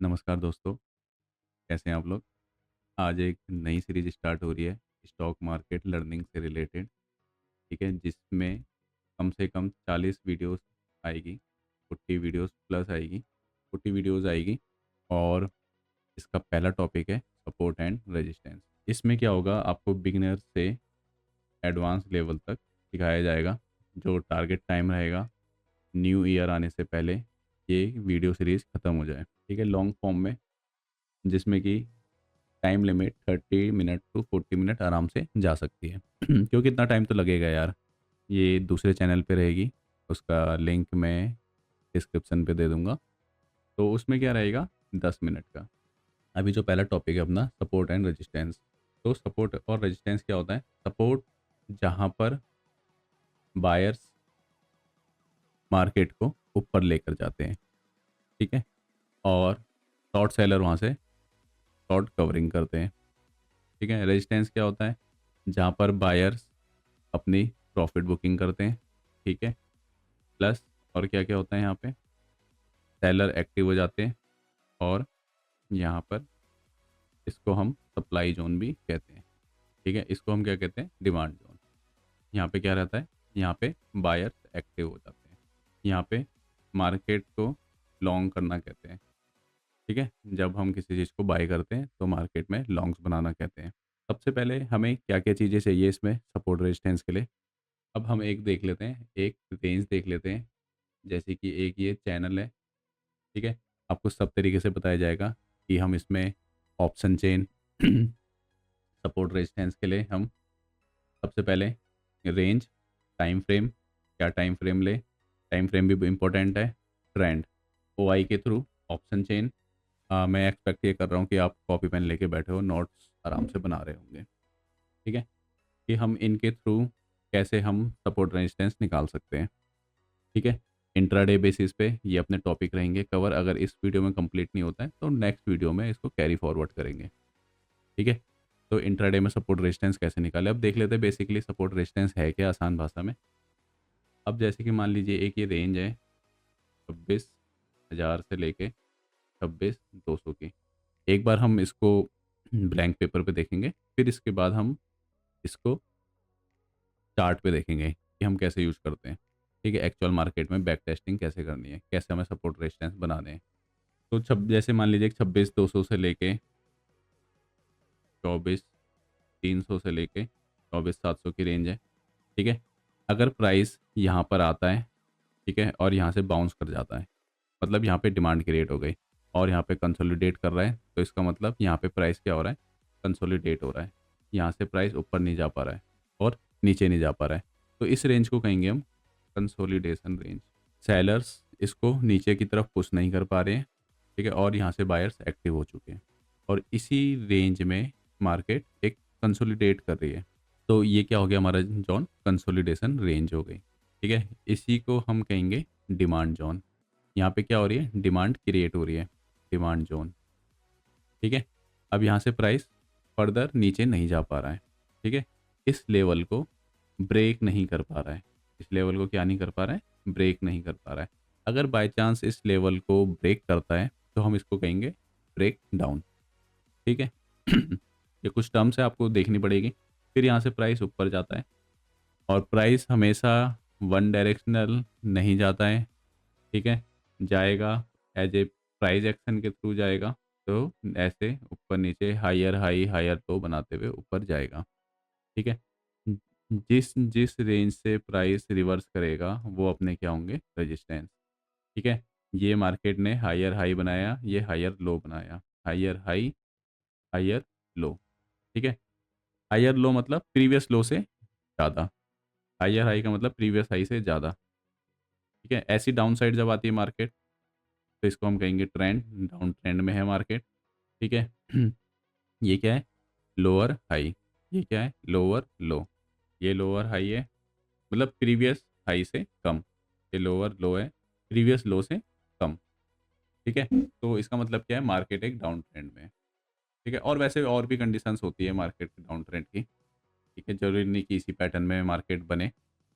नमस्कार दोस्तों, कैसे हैं आप लोग? आज एक नई सीरीज़ स्टार्ट हो रही है, स्टॉक मार्केट लर्निंग से रिलेटेड, ठीक है? जिसमें कम से कम 40 वीडियोज़ आएगी, 40 वीडियोज़ प्लस आएगी, 40 वीडियोज़ आएगी और इसका पहला टॉपिक है सपोर्ट एंड रेजिस्टेंस। इसमें क्या होगा, आपको बिगिनर से एडवांस लेवल तक सिखाया जाएगा। जो टारगेट टाइम रहेगा, न्यू ईयर आने से पहले ये वीडियो सीरीज़ खत्म हो जाए, ठीक है? लॉन्ग फॉर्म में, जिसमें कि time limit 30 minute to 40 minute आराम से जा सकती है। क्योंकि इतना टाइम तो लगेगा यार। ये दूसरे चैनल पे रहेगी, उसका लिंक मैं डिस्क्रिप्शन पे दे दूंगा। तो उसमें क्या रहेगा, 10 मिनट का। अभी जो पहला टॉपिक है अपना, सपोर्ट एंड रेजिस्टेंस। तो सपोर्ट और रेजिस्टेंस क्या होता है? सपोर्ट जहाँ पर बायर्स मार्केट को ऊपर लेकर जाते हैं, ठीक है, और शॉर्ट सेलर वहाँ से शॉर्ट कवरिंग करते हैं, ठीक है। रेजिस्टेंस क्या होता है? जहाँ पर बायर्स अपनी प्रॉफिट बुकिंग करते हैं, ठीक है। प्लस और क्या क्या होता है यहाँ पे? सेलर एक्टिव हो जाते हैं और यहाँ पर इसको हम सप्लाई जोन भी कहते हैं, ठीक है। इसको हम क्या कहते हैं? Demand zone. यहाँ पे क्या रहता है? यहाँ पे बायर्स एक्टिव हो जाते हैं। यहाँ पे मार्केट को लॉन्ग करना कहते हैं, ठीक है। जब हम किसी चीज़ को बाय करते हैं तो मार्केट में लॉन्ग्स बनाना कहते हैं। सबसे पहले हमें क्या क्या चीज़ें चाहिए इसमें सपोर्ट रेजिस्टेंस के लिए? अब हम एक देख लेते हैं, एक रेंज देख लेते हैं। जैसे कि एक ये चैनल है, ठीक है। आपको सब तरीके से बताया जाएगा कि हम इसमें ऑप्शन चेन सपोर्ट रेजिस्टेंस के लिए हम सबसे पहले रेंज, टाइम फ्रेम, क्या टाइम फ्रेम ले, टाइम फ्रेम भी इम्पोर्टेंट है, ट्रेंड, ओआई के थ्रू ऑप्शन चेन। मैं एक्सपेक्ट ये कर रहा हूँ कि आप कॉपी पेन लेके बैठे हो, नोट्स आराम से बना रहे होंगे, ठीक है, कि हम इनके थ्रू कैसे हम सपोर्ट रेजिस्टेंस निकाल सकते हैं, ठीक है। इंट्राडे बेसिस पे ये अपने टॉपिक रहेंगे कवर। अगर इस वीडियो में कंप्लीट नहीं होता है तो नेक्स्ट वीडियो में इसको कैरी फॉरवर्ड करेंगे, ठीक है। तो इंट्राडे में सपोर्ट रेजिस्टेंस कैसे निकाले, अब देख लेते हैं बेसिकली सपोर्ट रेजिस्टेंस है क्या आसान भाषा में। अब जैसे कि मान लीजिए एक ये रेंज है 26,000 से लेके 26,200 की। एक बार हम इसको ब्लैंक पेपर पे देखेंगे, फिर इसके बाद हम इसको चार्ट पे देखेंगे कि हम कैसे यूज़ करते हैं, ठीक है। एक्चुअल मार्केट में बैक टेस्टिंग कैसे करनी है, कैसे हमें सपोर्ट रेजिस्टेंस बनाने हैं। तो छब जैसे मान लीजिए 26,200 से लेके 24,300 से लेके 24,700 की रेंज है, ठीक है। अगर प्राइस यहाँ पर आता है, ठीक है, और यहाँ से बाउंस कर जाता है, मतलब यहाँ पे डिमांड क्रिएट हो गई और यहाँ पे कंसोलिडेट कर रहा है, तो इसका मतलब यहाँ पे प्राइस क्या हो रहा है? कंसोलिडेट हो रहा है। यहाँ से प्राइस ऊपर नहीं जा पा रहा है और नीचे नहीं जा पा रहा है, तो इस रेंज को कहेंगे हम कंसोलिडेशन रेंज। सेलर्स इसको नीचे की तरफ पुश नहीं कर पा रहे हैं, ठीक है, और यहाँ से बायर्स एक्टिव हो चुके हैं और इसी रेंज में मार्केट एक कंसोलिडेट कर रही है। तो ये क्या हो गया हमारा जोन? कंसोलिडेशन रेंज हो गई, ठीक है। इसी को हम कहेंगे डिमांड जोन। यहाँ पे क्या हो रही है? डिमांड क्रिएट हो रही है, डिमांड जोन, ठीक है। अब यहाँ से प्राइस फर्दर नीचे नहीं जा पा रहा है, ठीक है। इस लेवल को ब्रेक नहीं कर पा रहा है। इस लेवल को क्या नहीं कर पा रहा है? ब्रेक नहीं कर पा रहा है। अगर बाय चांस इस लेवल को ब्रेक करता है तो हम इसको कहेंगे ब्रेक डाउन, ठीक है। ये कुछ टर्म्स है, आपको देखनी पड़ेगी। फिर यहाँ से प्राइस ऊपर जाता है और प्राइस हमेशा वन डायरेक्शनल नहीं जाता है, ठीक है। जाएगा एज ए प्राइस एक्शन के थ्रू जाएगा, तो ऐसे ऊपर नीचे हायर हाई हायर लो बनाते हुए ऊपर जाएगा, ठीक है। जिस जिस रेंज से प्राइस रिवर्स करेगा वो अपने क्या होंगे? रेजिस्टेंस, ठीक है। ये मार्केट ने हायर हाई बनाया, ये हायर लो बनाया, हायर हाई हायर लो, ठीक है। हायर लो मतलब प्रीवियस लो से ज़्यादा, हायर हाई का मतलब प्रीवियस हाई से ज़्यादा, ठीक है। ऐसी डाउन साइड जब आती है मार्केट तो इसको हम कहेंगे ट्रेंड, डाउन ट्रेंड में है मार्केट, ठीक है। ये क्या है? Lower high. ये क्या है? लोअर लो। ये लोअर हाई है, मतलब प्रीवियस हाई से कम। ये लोअर लो है, प्रीवियस लो से कम, ठीक है। तो इसका मतलब क्या है? मार्केट एक डाउन ट्रेंड में है, ठीक है। और वैसे और भी कंडीशंस होती है मार्केट के डाउन ट्रेंड की, ठीक है। जरूरी नहीं कि इसी पैटर्न में मार्केट बने।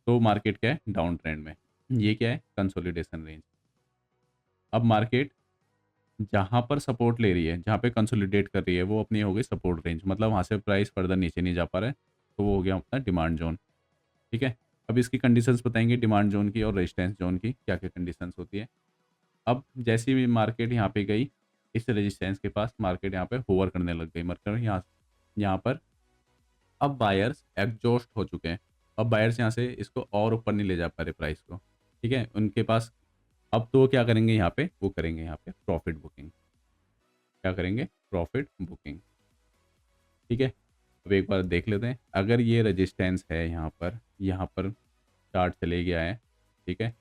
तो मार्केट क्या है? डाउन ट्रेंड में। ये क्या है? Consolidation range. अब मार्केट जहाँ पर सपोर्ट ले रही है, जहाँ पे कंसोलिडेट कर रही है, वो अपनी हो गई सपोर्ट रेंज, मतलब वहाँ से प्राइस फर्दर नीचे नहीं जा पा रहा है, तो वो हो गया अपना डिमांड जोन। ठीक है? अब इसकी कंडीशंस बताएँगे डिमांड जोन की और रेजिस्टेंस जोन की, क्या-क्या कंडीशंस होती है। अब जैसे ही मार्केट यहाँ पे गई, इस रेजिस्टेंस के पास मार्केट यहाँ पे होवर करने लग गई, मतलब यहाँ यहाँ पर अब बायर्स एग्जॉस्ट हो चुके हैं। अब बायर्स यहाँ से इसको और ऊपर नहीं ले जा पा रहे प्राइस को, ठीक है? उनके पास अब तो वो क्या करेंगे यहाँ पे, वो करेंगे यहाँ पे प्रॉफिट बुकिंग। क्या करेंगे? प्रॉफिट बुकिंग, ठीक है? अब एक बार देख लेते हैं, अगर ये रेजिस्टेंस है यहाँ पर चार्ट चले गया है, ठीक है?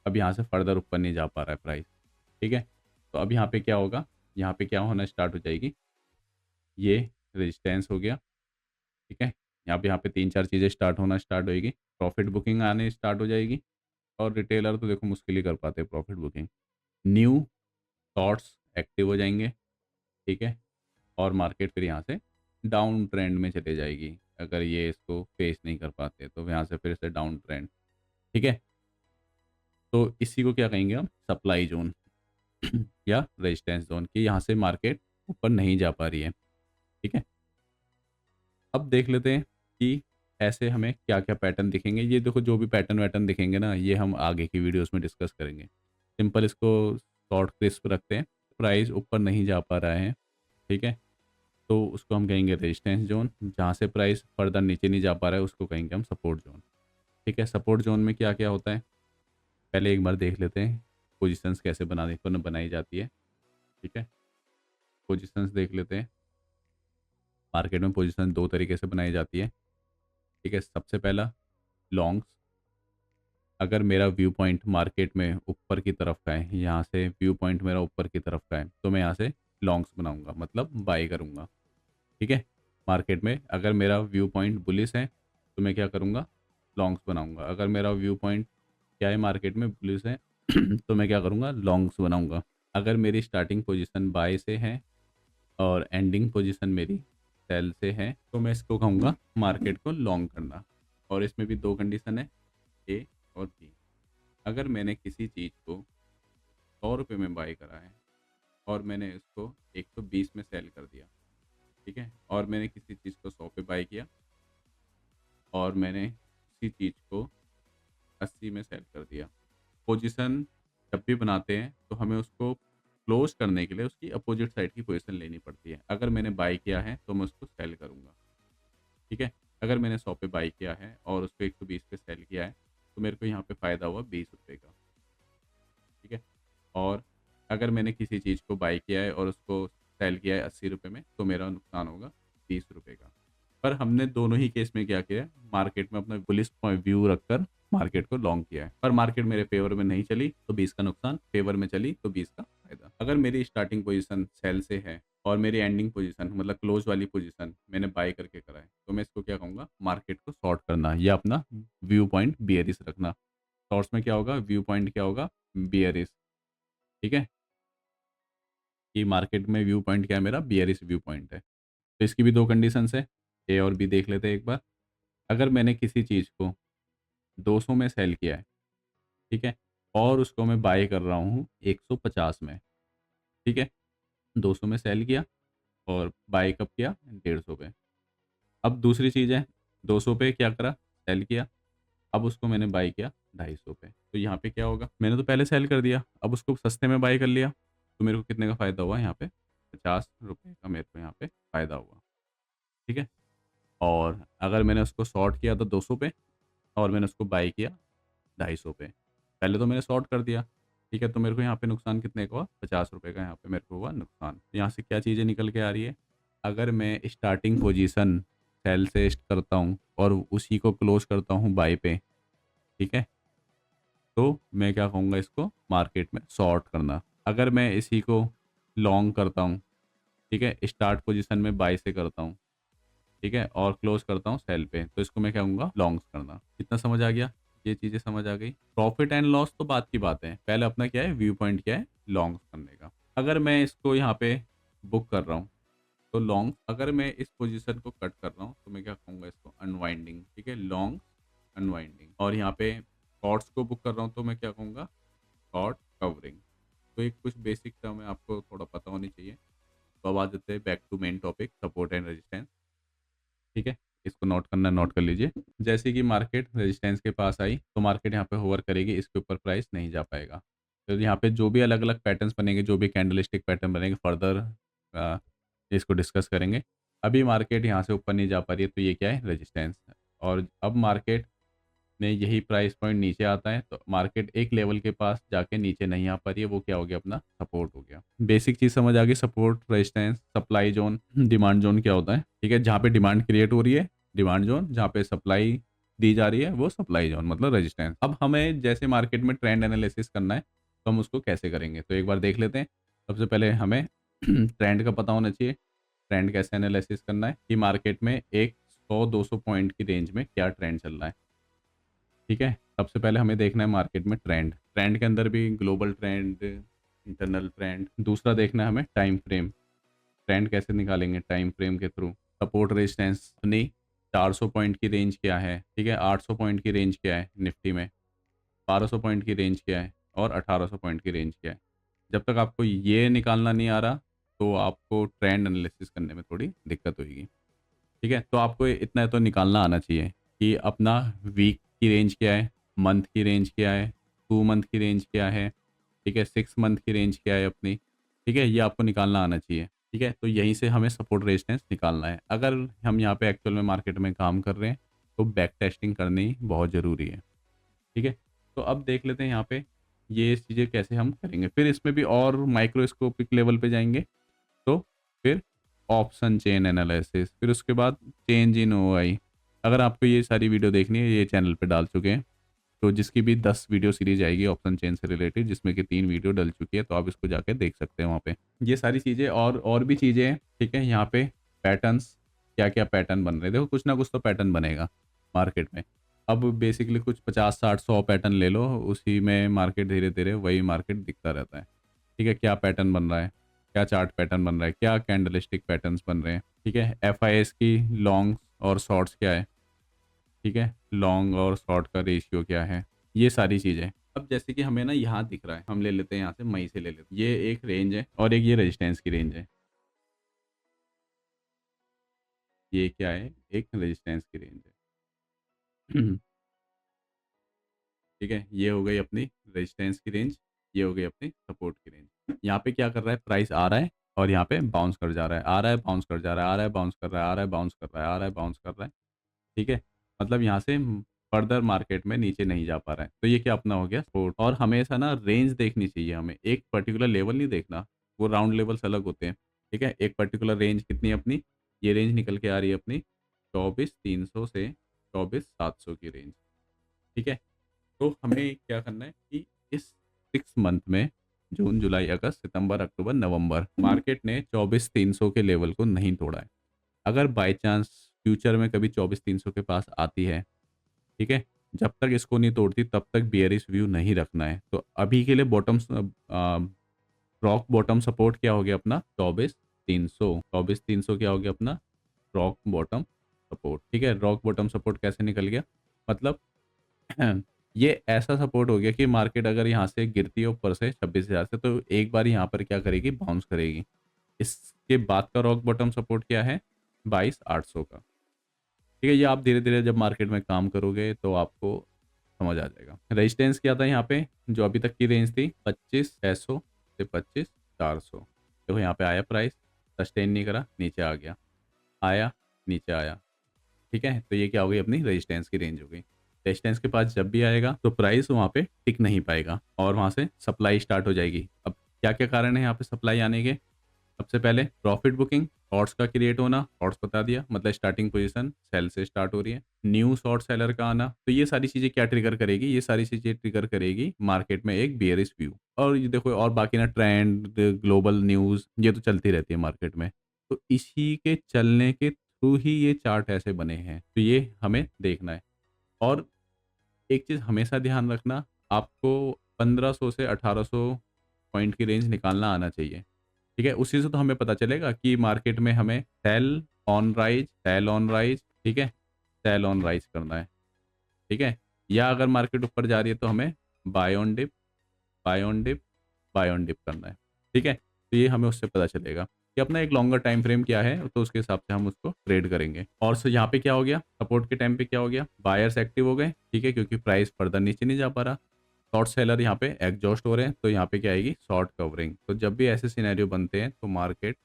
अब यहाँ से फर्दर ऊपर नहीं जा पा रहा है प्राइस, ठीक है? तो अब यहाँ पे क्या होगा? यहाँ पे क्या होना स्टार्ट हो जाएगी? ये रेजिस्टेंस हो गया, ठीक है? यहाँ पे 3-4 चीज़ें स्टार्ट होएगी, प्रॉफिट बुकिंग आने स्टार्ट हो जाएगी और रिटेलर तो देखो मुश्किल ही कर पाते हैं profit booking. New shorts active हो जाएँगे, ठीक है? और मार्केट फिर यहाँ से डाउन ट्रेंड में चले जाएगी। अगर ये इसको फेस नहीं कर पाते तो यहाँ से फिर से डाउन ट्रेंड, ठीक है? तो इसी को क्या कहेंगे हम? सप्लाई ज़ोन या रेजिस्टेंस ज़ोन कि यहाँ से मार्केट ऊपर नहीं जा पा रही है, ठीक है? अब देख लेते हैं कि ऐसे हमें क्या-क्या पैटर्न दिखेंगे। ये देखो जो भी पैटर्न-वैटर्न दिखेंगे ना, ये हम आगे की वीडियोज़ में डिस्कस करेंगे। सिंपल इसको शॉर्ट क्रिस्प रखते हैं। प्राइस ऊपर नहीं जा पा रहा है, ठीक है? तो उसको हम कहेंगे रेजिस्टेंस ज़ोन, जहाँ से प्राइस फर्दर नीचे नहीं जा पा रहा है उसको कहेंगे हम सपोर्ट ज़ोन, ठीक है? सपोर्ट ज़ोन में क्या-क्या होता है, पहले एक बार देख लेते हैं। पोज़ीशंस कैसे बनाई जाती है, ठीक है? पोज़ीशंस देख लेते हैं। मार्केट में पोज़ीशन 2 तरीके से बनाई जाती है, ठीक है? सबसे पहला लॉन्ग्स, अगर मेरा व्यू पॉइंट मार्केट में ऊपर की तरफ का है, यहाँ से व्यू पॉइंट मेरा ऊपर की तरफ का है, तो मैं यहाँ से लॉन्ग्स बनाऊँगा, मतलब बाय करूँगा, ठीक है? मार्केट में अगर मेरा व्यू पॉइंट बुलिश है, तो मैं क्या करूँगा? लॉन्ग्स बनाऊँगा। अगर मेरा व्यू पॉइंट क्या है मार्केट में बुलिश है, तो मैं क्या करूँगा? लॉन्ग्स बनाऊँगा। अगर मेरी स्टार्टिंग पोज़ीशन बाय से है और एंडिंग पोज़ीशन मेरी सेल से है, तो मैं इसको कहूँगा मार्केट को लॉन्ग करना। और इसमें भी 2 कंडीशन है, ए और बी। अगर मैंने किसी चीज़ को ₹100 में बाय करा है और मैंने उसको 120 में सेल कर दिया, ठीक है? और मैंने किसी चीज़ को 100 पे बाय किया और मैंने उसी चीज़ को 80 में सेल कर दिया। पोजीशन जब भी बनाते हैं तो हमें उसको क्लोज़ करने के लिए उसकी अपोज़िट साइड की पोजीशन लेनी पड़ती है। अगर मैंने बाय किया है तो मैं उसको सेल करूँगा, ठीक है? अगर मैंने 100 पे बाय किया है और उसको 120 पे सेल किया है, तो मेरे को यहाँ पे फ़ायदा हुआ ₹20 का, ठीक है? और अगर मैंने किसी चीज़ को बाय किया है और उसको सेल किया है ₹80 में, तो मेरा नुकसान होगा ₹20 का। पर हमने दोनों ही केस में क्या किया है, मार्केट में अपना बुलिश पॉइंट व्यू रखकर मार्केट को लॉन्ग किया है। पर मार्केट मेरे फ़ेवर में नहीं चली, तो 20 का नुकसान, फ़ेवर में चली तो 20 का फ़ायदा। अगर मेरी स्टार्टिंग पोज़ीशन सेल से है और मेरी एंडिंग पोज़ीशन मतलब क्लोज़ वाली पोज़ीशन मैंने बाय करके करा है, तो मैं इसको क्या कहूँगा, मार्केट को शॉर्ट करना या अपना व्यू पॉइंट बियरिश रखना। शॉर्ट्स में क्या होगा, व्यू पॉइंट क्या होगा, बियरिश, ठीक है? कि मार्केट में व्यू पॉइंट क्या है मेरा, बियरिश व्यू पॉइंट है। तो इसकी भी 2 कंडीशंस है, ए और बी देख लेते हैं एक बार। अगर मैंने किसी चीज़ को 200 में सेल किया है, ठीक है? और उसको मैं बाय कर रहा हूँ 150 में, ठीक है? 200 में सेल किया और बाय कब किया? 150 पे। अब दूसरी चीज़ है, 200 पे क्या करा? सेल किया। अब उसको मैंने बाय किया 250 पे। तो यहाँ पे क्या होगा? मैंने तो पहले सेल कर दिया, अब उसको सस्ते में बाय कर लिया, तो मेरे को कितने का फ़ायदा हुआ यहाँ पे? ₹50 का मेरे को यहाँ पे फ़ायदा हुआ, ठीक है? और अगर मैंने उसको शॉर्ट किया था 200 पे और मैंने उसको बाय किया 250 पे। पहले तो मैंने शॉर्ट कर दिया, ठीक है? तो मेरे को यहाँ पे नुकसान कितने का हुआ? ₹50 का यहाँ पे मेरे को हुआ नुकसान। तो यहाँ से क्या चीज़ें निकल के आ रही है? अगर मैं स्टार्टिंग पोज़ीशन सेल से करता हूँ और उसी को क्लोज़ करता हूँ बाय पे, ठीक है? तो मैं क्या कहूँगा इसको, मार्केट में शॉर्ट करना। अगर मैं इसी को लॉन्ग करता हूँ, ठीक है? स्टार्ट पोज़ीशन में बाय से करता हूँ, ठीक है? और क्लोज़ करता हूँ सेल पे, तो इसको मैं क्या कहूँगा, लॉन्ग्स करना। कितना समझ आ गया? ये चीज़ें समझ आ गई। प्रॉफ़िट एंड लॉस तो बात की बात है। पहले अपना क्या है, व्यू पॉइंट क्या है, लॉन्ग्स करने का। अगर मैं इसको यहाँ पे बुक कर रहा हूँ, तो लॉन्ग, अगर मैं इस पोज़ीशन को कट कर रहा हूँ, तो मैं क्या कहूँगा इसको, अनवाइंडिंग, ठीक है? Long unwinding. और यहाँ पे शॉर्ट्स को बुक कर रहा हूँ, तो मैं क्या कहूँगा, शॉर्ट कवरिंग, तो एक कुछ बेसिक टर्म है, आपको थोड़ा पता होनी चाहिए। तो अब आ जाते हैं back to main topic, support and resistance. ठीक है, इसको नोट करना है, नोट कर लीजिए। जैसे कि मार्केट रेजिस्टेंस के पास आई तो मार्केट यहाँ पे होवर करेगी, इसके ऊपर प्राइस नहीं जा पाएगा। तो यहाँ पे जो भी अलग अलग पैटर्न्स बनेंगे, जो भी कैंडलस्टिक पैटर्न बनेंगे, फर्दर इसको डिस्कस करेंगे। अभी मार्केट यहाँ से ऊपर नहीं जा पा रही है, तो ये क्या है, रेजिस्टेंस। और अब मार्केट में यही प्राइस पॉइंट नीचे आता है, तो मार्केट एक लेवल के पास जाके नीचे नहीं आ पा रही है, वो क्या हो गया, अपना सपोर्ट हो गया। बेसिक चीज समझ आ गई, support, resistance, supply zone, demand zone क्या होता है। ठीक है, जहाँ पे डिमांड क्रिएट हो रही है डिमांड जोन, जहाँ पे सप्लाई दी जा रही है वो सप्लाई जोन, मतलब रेजिस्टेंस। अब हमें जैसे मार्केट में ट्रेंड एनालिसिस करना है, तो हम उसको कैसे करेंगे, तो एक बार देख लेते हैं। सबसे पहले हमें ट्रेंड का पता होना चाहिए। ट्रेंड कैसे एनालिसिस करना है कि मार्केट में एक 100-200 पॉइंट की रेंज में क्या ट्रेंड चल रहा है। ठीक है, सबसे पहले हमें देखना है मार्केट में ट्रेंड। ट्रेंड के अंदर भी ग्लोबल ट्रेंड, इंटरनल ट्रेंड। दूसरा देखना है हमें टाइम फ्रेम। ट्रेंड कैसे निकालेंगे, टाइम फ्रेम के थ्रू। सपोर्ट रेजिस्टेंस अपनी 400 पॉइंट की रेंज क्या है, ठीक है, 800 पॉइंट की रेंज क्या है निफ्टी में, 1200 पॉइंट की रेंज क्या है, और 1800 पॉइंट की रेंज क्या है। जब तक आपको ये निकालना नहीं आ रहा, तो आपको ट्रेंड एनालिसिस करने में थोड़ी दिक्कत होगी। ठीक है, तो आपको इतना तो निकालना आना चाहिए कि अपना वीक की रेंज क्या है, मंथ की रेंज क्या है, 2 मंथ की रेंज क्या है, ठीक है, 6 मंथ की रेंज क्या है अपनी। ठीक है, ये आपको निकालना आना चाहिए। ठीक है, तो यहीं से हमें सपोर्ट रेजिस्टेंस निकालना है। अगर हम यहाँ पे एक्चुअल में मार्केट में काम कर रहे हैं, तो बैक टेस्टिंग करनी बहुत ज़रूरी है। ठीक है, तो अब देख लेते हैं यहाँ पे ये चीज़ें कैसे हम करेंगे। फिर इसमें भी और माइक्रोस्कोपिक लेवल पे जाएंगे, तो फिर ऑप्शन चेन एनालिसिस, फिर उसके बाद चेंज इन ओआई। अगर आपको ये सारी वीडियो देखनी है, ये चैनल पे डाल चुके हैं, तो जिसकी भी 10 वीडियो सीरीज आएगी ऑप्शन चेन से रिलेटेड, जिसमें कि 3 वीडियो डल चुकी है, तो आप इसको जाके देख सकते हैं वहाँ पे। ये सारी चीज़ें और भी चीज़ें हैं। ठीक है, यहाँ पे पैटर्न्स, क्या क्या पैटर्न बन रहे हैं, देखो कुछ ना कुछ तो पैटर्न बनेगा मार्केट में। अब बेसिकली कुछ 50-60-100 पैटर्न ले लो, उसी में मार्केट धीरे धीरे वही मार्केट दिखता रहता है। ठीक है, क्या पैटर्न बन रहा है, क्या चार्ट पैटर्न बन रहा है, क्या कैंडलस्टिक पैटर्न्स बन रहे हैं। ठीक है, एफआईएस की लॉन्ग और शॉर्ट्स क्या है, ठीक है, लॉन्ग और शॉर्ट का रेशियो क्या है, ये सारी चीज़ें। अब जैसे कि हमें ना यहाँ दिख रहा है, हम ले लेते हैं यहाँ से, मई से ले लेते हैं, ये एक रेंज है और एक ये रेजिस्टेंस की रेंज है। ये क्या है, एक रेजिस्टेंस की रेंज है। ठीक है, ये हो गई अपनी रेजिस्टेंस की रेंज, ये हो गई अपनी सपोर्ट की रेंज। यहाँ पे क्या कर रहा है, प्राइस आ रहा है और यहाँ पे बाउंस कर जा रहा है, आ रहा है बाउंस कर जा रहा है, आ रहा है बाउंस कर रहा है, आ रहा है बाउंस कर रहा है, आ रहा है बाउंस कर रहा है। ठीक है, मतलब यहाँ से फर्दर मार्केट में नीचे नहीं जा पा रहा है, तो ये क्या अपना हो गया सपोर्ट। और हमेशा ना रेंज देखनी चाहिए हमें, एक पर्टिकुलर लेवल नहीं देखना, वो राउंड लेवल्स अलग होते हैं। ठीक है, एक पर्टिकुलर रेंज कितनी है अपनी, ये रेंज निकल के आ रही है अपनी 24,300 से 24,700 की रेंज। ठीक है, तो हमें क्या करना है कि इस 6 मंथ में, जून जुलाई अगस्त सितंबर अक्टूबर नवंबर, मार्केट ने 24,300 के लेवल को नहीं तोड़ा है। अगर बाय चांस फ्यूचर में कभी 24,300 के पास आती है, ठीक है, जब तक इसको नहीं तोड़ती तब तक बियरिश व्यू नहीं रखना है। तो अभी के लिए बॉटम, रॉक बॉटम सपोर्ट क्या हो गया अपना, 24,300। 24,300 क्या हो गया अपना रॉक बॉटम सपोर्ट। ठीक है, रॉक बॉटम सपोर्ट कैसे निकल गया, मतलब ये ऐसा सपोर्ट हो गया कि मार्केट अगर यहाँ से गिरती है ऊपर से 26,000 से, तो एक बार यहाँ पर क्या करेगी, बाउंस करेगी। इसके बाद का रॉक बॉटम सपोर्ट क्या है, 22,800 का। ठीक है, ये आप धीरे धीरे जब मार्केट में काम करोगे तो आपको समझ आ जाएगा। रेजिस्टेंस क्या था यहाँ पे, जो अभी तक की रेंज थी 25,600 से 25,400। देखो यहाँ पे आया प्राइस, सस्टेन नहीं करा, नीचे आ गया, आया, नीचे आया। ठीक है, तो ये क्या हो गई, अपनी रेजिस्टेंस की रेंज हो गई। रेजिस्टेंस के पास जब भी आएगा तो प्राइस वहाँ पे टिक नहीं पाएगा और वहाँ से सप्लाई स्टार्ट हो जाएगी। अब क्या क्या कारण है यहाँ पे सप्लाई आने के, सबसे पहले प्रॉफिट बुकिंग, शॉर्ट्स का क्रिएट होना, शॉर्ट्स बता दिया, मतलब स्टार्टिंग पोजीशन सेल से स्टार्ट हो रही है, न्यू शॉर्ट सेलर का आना। तो ये सारी चीजें क्या ट्रिगर करेगी, ये सारी चीजें ट्रिगर करेगी मार्केट में एक बियरिश व्यू। और ये देखो, और बाकी ना ट्रेंड, ग्लोबल न्यूज, ये तो चलती रहती है मार्केट में। तो इसी के चलने के थ्रू ही ये चार्ट ऐसे बने हैं, तो ये हमें देखना है। और एक चीज़ हमेशा ध्यान रखना, आपको 1500 से 1800 पॉइंट की रेंज निकालना आना चाहिए। ठीक है, उसी से तो हमें पता चलेगा कि मार्केट में हमें sell on rise, sell on rise, ठीक है, सेल ऑन राइज करना है। ठीक है, या अगर मार्केट ऊपर जा रही है तो हमें buy on dip, buy on dip, buy on dip करना है। ठीक है, तो ये हमें उससे पता चलेगा कि अपना एक लॉन्गर टाइम फ्रेम क्या है, तो उसके हिसाब से हम उसको ट्रेड करेंगे। और यहाँ पे क्या हो गया, सपोर्ट के टाइम पे क्या हो गया, बायर्स एक्टिव हो गए। ठीक है, क्योंकि प्राइस फर्दर नीचे नहीं जा पा रहा, शॉर्ट सेलर यहाँ पे एग्जॉस्ट हो रहे हैं, तो यहाँ पे क्या आएगी, शॉर्ट कवरिंग। तो जब भी ऐसे सिनेरियो बनते हैं तो मार्केट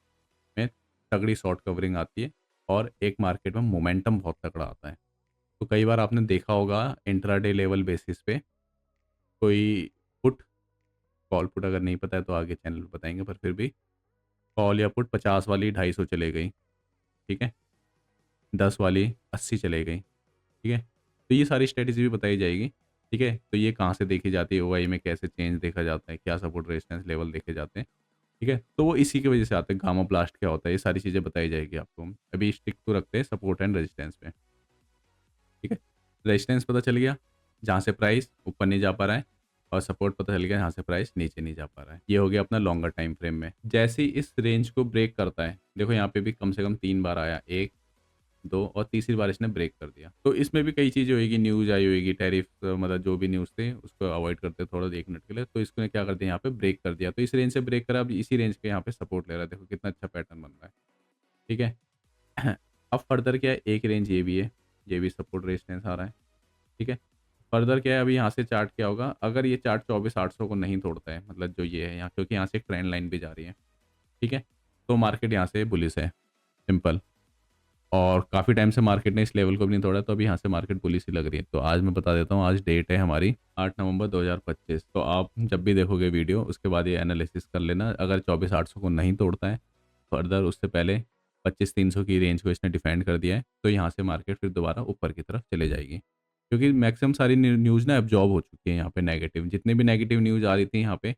में तगड़ी शॉर्ट कवरिंग आती है और एक मार्केट में मोमेंटम बहुत तगड़ा आता है। तो कई बार आपने देखा होगा इंट्राडे लेवल बेसिस पे कोई पुट, कॉल पुट अगर नहीं पता है तो आगे चैनल पे बताएंगे, पर फिर भी कॉल या पुट 50 वाली 250 चले गई। ठीक है, 10 वाली 80 चले गई। ठीक है, तो ये सारी स्ट्रेटेजी भी बताई जाएगी। ठीक है, तो ये कहाँ से देखी जाती है, ओआई में कैसे चेंज देखा जाता है, क्या सपोर्ट रेजिस्टेंस लेवल देखे जाते हैं। ठीक है, तो वो इसी की वजह से आते हैं, गामा ब्लास्ट क्या होता है, ये सारी चीज़ें बताई जाएगी आपको। अभी स्टिक तो रखते हैं सपोर्ट एंड रेजिस्टेंस पे। ठीक है, रेजिस्टेंस पता चल गया जहाँ से प्राइस ऊपर नहीं जा पा रहा है, और सपोर्ट पता चल गया जहाँ से प्राइस नीचे नहीं जा पा रहा है। ये हो गया अपना लॉन्गर टाइम फ्रेम में। जैसे ही इस रेंज को ब्रेक करता है, देखो यहाँ पे भी कम से कम 3 बार आया, 1 2 और तीसरी बार इसने ब्रेक कर दिया। तो इसमें भी कई चीज़ें होएगी, न्यूज़ आई होएगी, टैरिफ मतलब जो भी न्यूज़ थे उसको अवॉइड करते थोड़ा 1 मिनट के लिए। तो इसने क्या कर दिया, यहाँ पे ब्रेक कर दिया, तो इस रेंज से ब्रेक करा, अब इसी रेंज पे यहाँ पे सपोर्ट ले रहा है। देखो कितना अच्छा पैटर्न बन रहा है। ठीक है, अब फर्दर क्या है, एक रेंज ये भी है, ये भी सपोर्ट रेजिस्टेंस आ रहा है। ठीक है, फर्दर क्या है, अभी यहाँ से चार्ट क्या होगा, अगर ये चार्ट 24,800 को नहीं तोड़ता है, मतलब जो ये है यहाँ, क्योंकि यहाँ से एक ट्रेंड लाइन भी जा रही है। ठीक है, तो मार्केट यहाँ से बुलिश है, सिंपल। और काफ़ी टाइम से मार्केट ने इस लेवल को भी नहीं तोड़ा, तो अभी यहाँ से मार्केट बुलिश ही लग रही है। तो आज मैं बता देता हूँ, आज डेट है हमारी 8 नवंबर 2025। तो आप जब भी देखोगे वीडियो, उसके बाद ये एनालिसिस कर लेना। अगर 24,800 को नहीं तोड़ता है, फर्दर उससे पहले 25,300 की रेंज को इसने डिफेंड कर दिया है, तो यहाँ से मार्केट फिर दोबारा ऊपर की तरफ चले जाएगी। क्योंकि मैक्सिमम सारी न्यूज़ ना एब्जॉर्ब हो चुकी है यहाँ पे, नेगेटिव जितने भी नेगेटिव न्यूज़ आ रही थी यहाँ पे,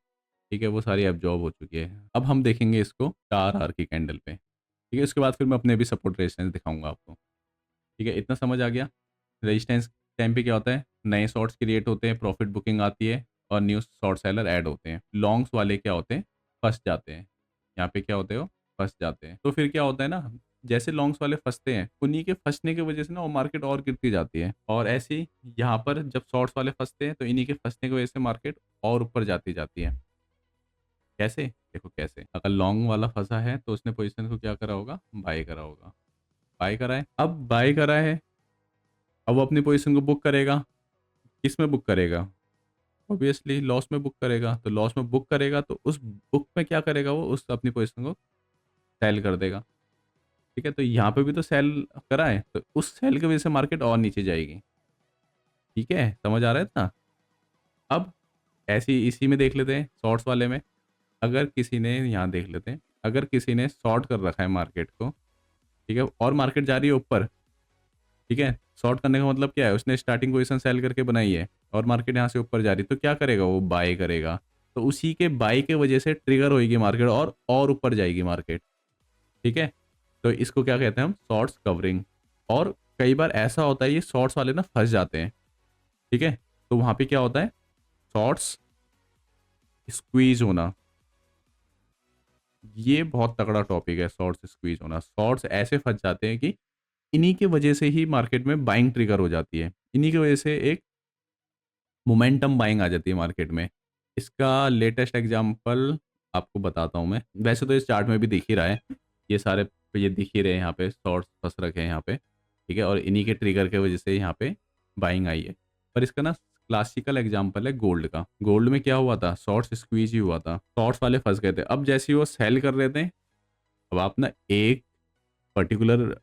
ठीक है, वो सारी एब्जॉर्ब हो चुकी है। अब हम देखेंगे इसको 4 आवर की कैंडल पे। ठीक है, उसके बाद फिर मैं अपने भी सपोर्ट रेजिस्टेंस दिखाऊंगा आपको। ठीक है, इतना समझ आ गया। रेजिस्टेंस टाइम पे क्या होता है, नए शॉर्ट्स क्रिएट होते हैं, प्रॉफिट बुकिंग आती है और न्यू शॉर्ट सेलर ऐड होते हैं। लॉन्ग्स वाले क्या होते हैं, फंस जाते हैं। यहाँ पे क्या होते हो, फंस जाते हैं। तो फिर क्या होता है ना, जैसे लॉन्ग्स वाले फंसते हैं, उन्हीं के फंसने की वजह से ना वो मार्केट और गिरती जाती है। और ऐसे ही यहाँ पर जब शॉर्ट्स वाले फंसते हैं, तो इन्हीं के फंसने की वजह से मार्केट और ऊपर जाती जाती है। कैसे, देखो कैसे, अगर लॉन्ग वाला फंसा है तो उसने पोजीशन को क्या करा होगा, बाय करा होगा। बाय करा है, अब बाय करा है, अब वो अपनी पोजीशन को बुक करेगा। किस में बुक करेगा, ऑब्वियसली लॉस में बुक करेगा। तो लॉस में बुक करेगा तो उस बुक में क्या करेगा, वो उस अपनी पोजीशन को सेल कर देगा। ठीक है, तो यहाँ पे भी तो सेल करा है, तो उस सेल की वजह से मार्केट और नीचे जाएगी। ठीक है, समझ आ रहा है इतना। अब ऐसे ही इसी में देख लेते हैं, शॉर्ट्स वाले में। अगर किसी ने, यहाँ देख लेते हैं, अगर किसी ने शॉर्ट कर रखा है मार्केट को, ठीक है, और मार्केट जा रही है ऊपर। ठीक है, शॉर्ट करने का मतलब क्या है, उसने स्टार्टिंग पोजीशन सेल करके बनाई है और मार्केट यहाँ से ऊपर जा रही है, तो क्या करेगा, वो बाय करेगा। तो उसी के बाय के वजह से ट्रिगर होगी मार्केट और ऊपर जाएगी मार्केट। ठीक है, तो इसको क्या कहते हैं हम, शॉर्ट्स कवरिंग। और कई बार ऐसा होता है, ये शॉर्ट्स वाले ना फंस जाते हैं। ठीक है, तो वहां पे क्या होता है, शॉर्ट्स स्क्वीज होना। ये बहुत तगड़ा टॉपिक है, शॉर्ट्स स्क्वीज होना। शॉर्ट्स ऐसे फंस जाते हैं कि इन्हीं की वजह से ही मार्केट में बाइंग ट्रिगर हो जाती है, इन्हीं की वजह से एक मोमेंटम बाइंग आ जाती है मार्केट में। इसका लेटेस्ट एग्जांपल आपको बताता हूँ मैं। वैसे तो इस चार्ट में भी दिख ही रहा है, ये सारे ये दिख ही रहे हैं, यहाँ पे शॉर्ट्स फंस रखे हैं यहाँ पे। ठीक है, और इन्हीं के ट्रिगर के वजह से यहाँ पे बाइंग आई है। पर इसका ना क्लासिकल एग्जांपल है गोल्ड का। गोल्ड में क्या हुआ था, शॉर्ट्स स्क्वीज ही हुआ था, शॉर्ट्स वाले फंस गए थे। अब जैसे ही वो सेल कर रहे थे, अब आप ना एक पर्टिकुलर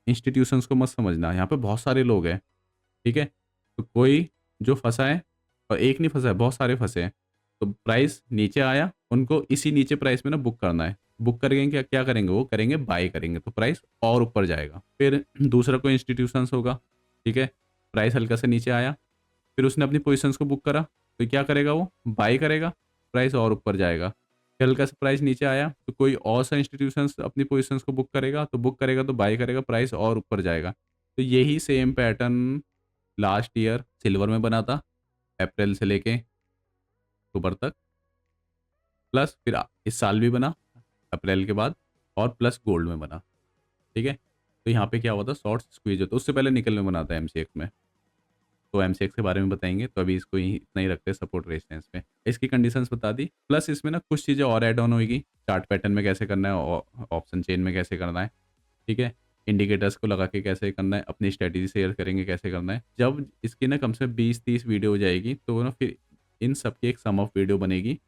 इंस्टीट्यूशंस को मत समझना, यहाँ पे बहुत सारे लोग हैं। ठीक है, तो कोई जो फंसा है, और एक नहीं फंसा है, बहुत सारे फंसे हैं। तो प्राइस नीचे आया, उनको इसी नीचे प्राइस में ना बुक करना है। बुक करेंगे, क्या क्या करेंगे, वो करेंगे बाय करेंगे, तो प्राइस और ऊपर जाएगा। फिर दूसरा कोई इंस्टीट्यूशंस होगा, ठीक है, प्राइस हल्का से नीचे आया, फिर उसने अपनी पोजीशंस को बुक करा, तो क्या करेगा, वो बाय करेगा, प्राइस और ऊपर जाएगा। फिर हल्का सा प्राइस नीचे आया, तो कोई और सा इंस्टीट्यूशंस अपनी पोजीशंस को बुक करेगा तो बाय करेगा, प्राइस और ऊपर जाएगा। तो यही same pattern last year silver में बना था, अप्रैल से लेके अक्टूबर तक, प्लस फिर इस साल भी बना अप्रैल के बाद, और प्लस गोल्ड में बना। ठीक है, तो यहाँ पे क्या हुआ था, शॉर्ट स्क्वीज होता है, उससे पहले निकल में बना था एमसीएक्स में। तो एमसीएक्स के बारे में बताएंगे, तो अभी इसको इतना ही रखते हैं सपोर्ट रेजिस्टेंस पे। इसकी कंडीशंस बता दी, प्लस इसमें ना कुछ चीज़ें और ऐड ऑन होगी। चार्ट पैटर्न में कैसे करना है, ऑप्शन चेन में कैसे करना है, ठीक है, इंडिकेटर्स को लगा के कैसे करना है, अपनी स्ट्रेटेजी शेयर करेंगे कैसे करना है। जब इसकी ना कम से 20-30 वीडियो हो जाएगी, तो ना फिर इन सब की एक सम ऑफ वीडियो बनेगी,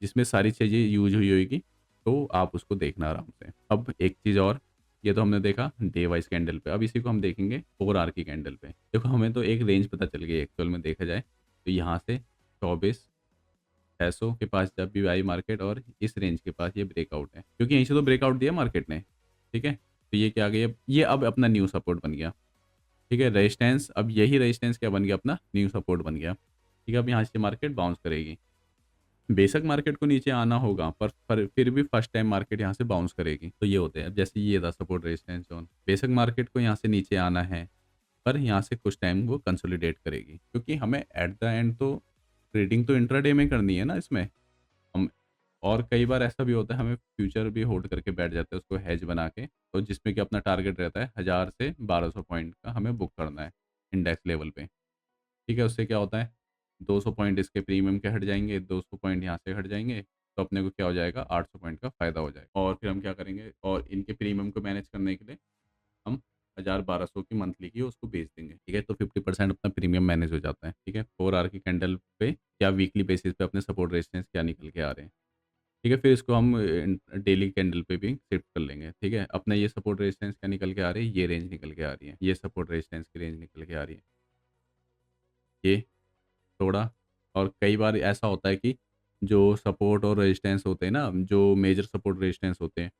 जिसमें सारी चीज़ें यूज हुई होगी, तो आप उसको देखना आराम से। अब एक चीज़ और, ये तो हमने देखा डे वाइज कैंडल पे, अब इसी को हम देखेंगे 4 आवर की कैंडल पे। देखो हमें तो एक रेंज पता चल गई एक्चुअल में देखा जाए, तो यहाँ से 24,600 के पास जब भी आई मार्केट, और इस रेंज के पास ये ब्रेकआउट है, क्योंकि यहीं से तो ब्रेकआउट दिया मार्केट ने, ठीक है। तो ये क्या आ गया, ये अब अपना न्यू सपोर्ट बन गया, ठीक है। रेजिस्टेंस, अब यही रेजिस्टेंस क्या बन गया, अपना न्यू सपोर्ट बन गया, ठीक है। अब यहाँ से मार्केट बाउंस करेगी, बेशक मार्केट को नीचे आना होगा, पर फिर भी फर्स्ट टाइम मार्केट यहाँ से बाउंस करेगी। तो ये होते हैं, अब जैसे ये था सपोर्ट रेजिस्टेंस जोन, बेशक मार्केट को यहाँ से नीचे आना है, पर यहाँ से कुछ टाइम वो कंसोलिडेट करेगी, क्योंकि हमें एट द एंड तो ट्रेडिंग तो इंट्राडे में करनी है ना इसमें हम। और कई बार ऐसा भी होता है, हमें फ्यूचर भी होल्ड करके बैठ जाते हैं उसको हैज बना के, तो जिसमें कि अपना टारगेट रहता है 1000 से 1200 पॉइंट का हमें बुक करना है इंडेक्स लेवल पे, ठीक है। उससे क्या होता है, 200 पॉइंट इसके प्रीमियम के हट जाएंगे, 200 पॉइंट यहाँ से हट जाएंगे, तो अपने को क्या हो जाएगा, 800 पॉइंट का फ़ायदा हो जाएगा। और फिर हम क्या करेंगे, और इनके प्रीमियम को मैनेज करने के लिए हम 1000-1200 की मंथली की उसको बेच देंगे, ठीक है। तो 50% अपना प्रीमियम मैनेज हो जाता है, ठीक है। 4 आवर की कैंडल पे या वीकली बेसिस पे अपने सपोर्ट रेजिस्टेंस क्या निकल के आ रहे हैं, ठीक है। फिर इसको हम डेली कैंडल पे भी शिफ्ट कर लेंगे, ठीक है। अपने ये सपोर्ट रेजिस्टेंस क्या निकल के आ रही है, ये रेंज निकल के आ रही है, ये सपोर्ट रेजिस्टेंस की रेंज निकल के आ रही है, ये थोड़ा। और कई बार ऐसा होता है कि जो सपोर्ट और रेजिस्टेंस होते हैं ना, जो मेजर सपोर्ट रेजिस्टेंस होते हैं,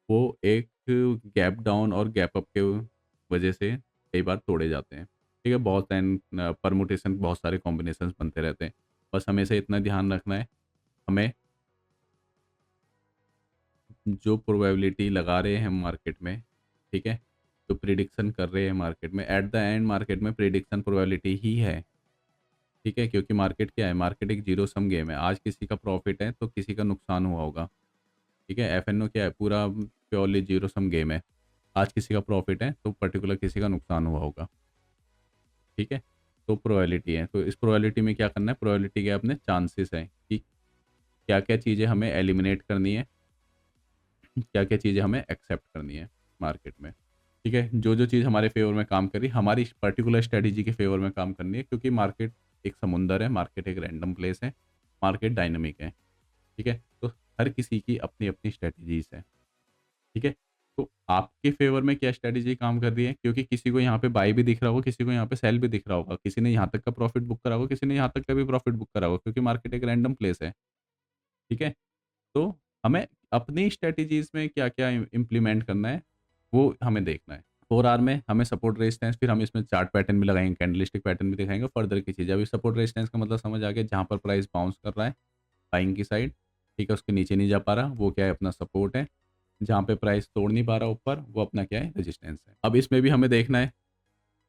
वो एक गैप डाउन और गैप अप के वजह से कई बार तोड़े जाते हैं, ठीक है। बहुत टाइम परमुटेशन, बहुत सारे कॉम्बिनेशंस बनते रहते हैं, बस हमेशा इतना ध्यान रखना है, हमें जो प्रोबेबिलिटी लगा रहे हैं हम मार्केट में, ठीक है, जो प्रिडिक्शन कर रहे हैं मार्केट में, एट द एंड मार्केट में प्रिडिक्शन प्रोबेबिलिटी ही है, ठीक है। क्योंकि मार्केट क्या है, मार्केट एक जीरो सम गेम है, आज किसी का प्रॉफिट है तो किसी का नुकसान हुआ होगा, ठीक है। एफएनओ क्या है, पूरा प्योरली जीरो सम गेम है, आज किसी का प्रॉफिट है तो पर्टिकुलर किसी का नुकसान हुआ होगा, ठीक है। तो प्रोबेबिलिटी है, तो इस प्रोबेबिलिटी में क्या करना है, प्रोबेबिलिटी के अपने चांसेस हैं कि क्या क्या चीज़ें हमें एलिमिनेट करनी है, क्या क्या चीज़ें हमें एक्सेप्ट करनी है मार्केट में, ठीक है। जो जो चीज़ हमारे फेवर में काम कर रही है, हमारी पर्टिकुलर स्ट्रेटेजी के फेवर में काम करनी है, क्योंकि मार्केट एक समुंदर है, मार्केट एक रैंडम प्लेस है, मार्केट डायनामिक है, ठीक है। तो हर किसी की अपनी अपनी स्ट्रेटजीज है, ठीक है। तो आपके फेवर में क्या स्ट्रेटजी काम कर रही है, क्योंकि किसी को यहाँ पे बाई भी दिख रहा होगा, किसी को यहाँ पे सेल भी दिख रहा होगा, किसी ने यहाँ तक का प्रॉफिट बुक करा होगा, किसी ने यहाँ तक का भी प्रॉफिट बुक करा होगा, क्योंकि मार्केट एक रैंडम प्लेस है, ठीक है। तो हमें अपनी स्ट्रेटजीज में क्या क्या इम्प्लीमेंट करना है, वो हमें देखना है। 4 आवर में हमें सपोर्ट रेजिस्टेंस, फिर हम इसमें चार्ट पैटर्न भी लगाएंगे, कैंडलस्टिक पैटर्न भी दिखाएंगे, फर्दर की चीज़। अभी सपोर्ट रेजिस्टेंस का मतलब समझ आ गया, जहाँ पर प्राइस बाउंस कर रहा है बाइंग की साइड, ठीक है, उसके नीचे नहीं जा पा रहा, वो क्या है, अपना सपोर्ट है। जहाँ पे प्राइस तोड़ नहीं पा रहा ऊपर, वो अपना क्या है, रेजिस्टेंस है। अब इसमें भी हमें देखना है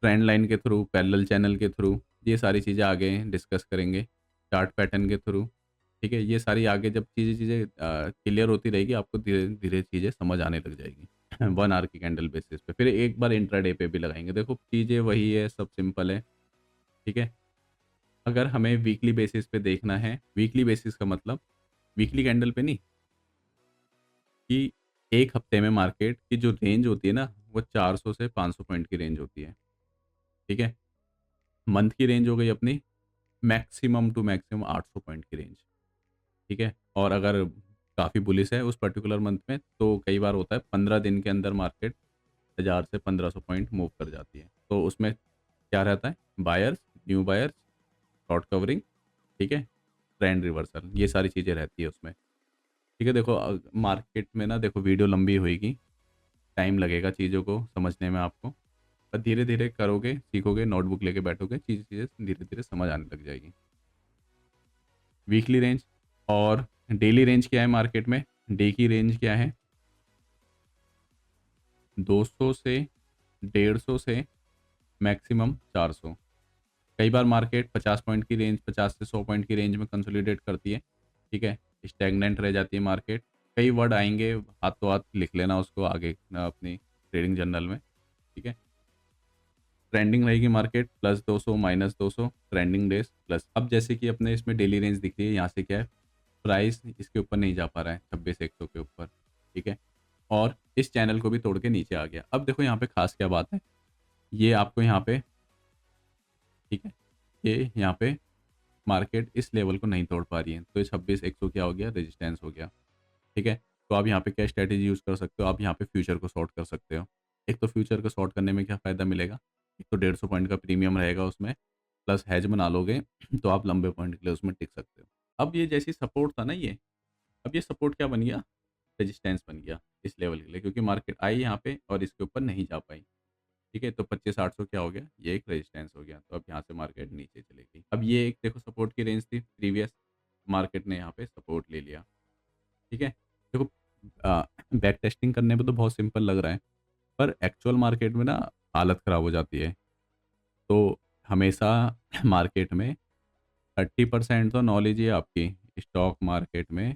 ट्रेंड लाइन के थ्रू, पैरेलल चैनल के थ्रू, ये सारी चीज़ें आगे डिस्कस करेंगे, चार्ट पैटर्न के थ्रू, ठीक है। ये सारी आगे जब चीज़ें चीज़ें क्लियर होती रहेगी, आपको धीरे धीरे चीज़ें समझ आने लग जाएगी। 1 आवर की कैंडल बेसिस पे, फिर एक बार इंट्राडे पे भी लगाएंगे। देखो चीज़ें वही है, सब सिंपल है, ठीक है। अगर हमें वीकली बेसिस पे देखना है, वीकली बेसिस का मतलब वीकली कैंडल पे नहीं, कि एक हफ्ते में मार्केट की जो रेंज होती है ना, वो 400 से 500 पॉइंट की रेंज होती है, ठीक है। मंथ की रेंज हो गई अपनी मैक्सिमम टू मैक्सिमम 800 पॉइंट की रेंज, ठीक है। और अगर काफ़ी बुलिश है उस पर्टिकुलर मंथ में, तो कई बार होता है 15 दिन के अंदर मार्केट 1000 से 1500 पॉइंट मूव कर जाती है। तो उसमें क्या रहता है, buyers, new buyers, short covering, ठीक है, ट्रेंड रिवर्सल, ये सारी चीज़ें रहती है उसमें, ठीक है। देखो मार्केट में ना, देखो वीडियो लंबी होएगी, टाइम लगेगा चीज़ों को समझने में आपको, पर धीरे धीरे करोगे, सीखोगे, नोटबुक लेके बैठोगे, चीज़ें चीज़ें धीरे धीरे समझ आने लग जाएगी। वीकली रेंज और डेली रेंज क्या है मार्केट में, डे की रेंज क्या है, 200 से 150 से मैक्सिमम 400। कई बार मार्केट 50 पॉइंट की रेंज, 50 से 100 पॉइंट की रेंज में कंसोलिडेट करती है, ठीक है, स्टैग्नेंट रह जाती है मार्केट। कई वर्ड आएंगे, हाथों हाथ लिख लेना उसको आगे अपनी ट्रेडिंग जर्नल में, ठीक है। ट्रेंडिंग रहेगी मार्केट +200 -200 ट्रेंडिंग डेज प्लस। अब जैसे कि अपने इसमें डेली रेंज दिख रही है, यहाँ से क्या है प्राइस इसके ऊपर नहीं जा पा रहा है 26,100 के ऊपर, ठीक है। और इस चैनल को भी तोड़ के नीचे आ गया। अब देखो यहाँ पे खास क्या बात है, ये आपको यहाँ पे, ठीक है, ये यहाँ पे मार्केट इस लेवल को नहीं तोड़ पा रही है, तो ये 26,100 क्या हो गया, रेजिस्टेंस हो गया, ठीक है। तो आप यहाँ पे क्या स्ट्रैटेजी यूज़ कर सकते हो, आप यहाँ पे फ्यूचर को शॉर्ट कर सकते हो। एक तो फ्यूचर को शॉर्ट करने में क्या फ़ायदा मिलेगा, एक तो 150 पॉइंट का प्रीमियम रहेगा उसमें, प्लस हैज बना लोगे तो आप लंबे पॉइंट के लिए उसमें टिक सकते हो। अब ये जैसी सपोर्ट था ना ये, अब ये सपोर्ट क्या बन गया, रेजिस्टेंस बन गया इस लेवल के लिए, क्योंकि मार्केट आई यहाँ पे और इसके ऊपर नहीं जा पाई, ठीक है। तो 25,800 क्या हो गया, ये एक रेजिस्टेंस हो गया। तो अब यहाँ से मार्केट नीचे चलेगी। अब ये एक देखो सपोर्ट की रेंज थी प्रीवियस, मार्केट ने यहाँ पे सपोर्ट ले लिया, ठीक है। देखो बैक टेस्टिंग करने पे तो बहुत सिंपल लग रहा है, पर एक्चुअल मार्केट में ना हालत ख़राब हो जाती है। तो हमेशा मार्केट में 30% तो नॉलेज ही है आपकी स्टॉक मार्केट में।